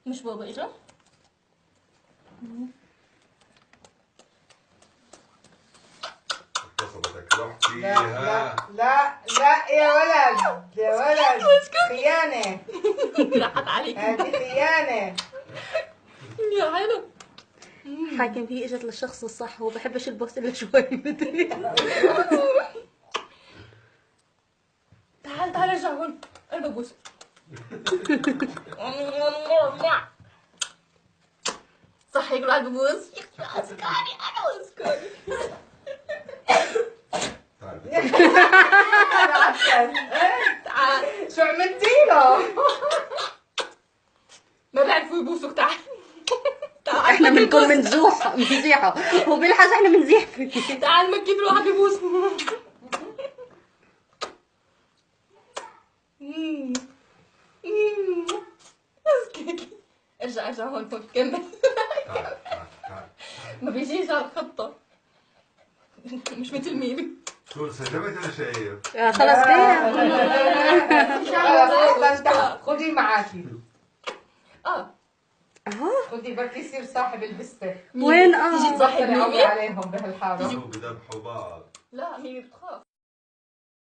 مش بابا اجا؟ اغتصبتك روح لا فيها. لا لا يا ولد يا ولد، خيانة. راحت عليك. هذه خيانة. يا حلو. حاكم هي اجت للشخص الصح، هو بحبش البوس الا شوي مدري. تعال تعال ارجع هون، قلبك بوس. صح يقول قلبي بوس. اسكاري انا اسكاري. تعال. شو عملتي له؟ ما بيعرفوا يبوسوك. تعال. تعال احنا بنكون منزيحه هو بيلحظ احنا بنزيح فيه. تعال ما كيف الواحد بيبوس. ارجع ارجع هون هون كمل. ما بيجيش على الخطة. مش مثل ميمي. شو انسجمت انا شايف. خلاص فيها. خلاص خدي معاكي. اه خدي بركي يصير صاحب البستة. وين تيجي تصاحب بطلي عوي ميمي؟ عليهم بهالحارة. كانوا بذبحوا بعض. لا ميمي بتخاف.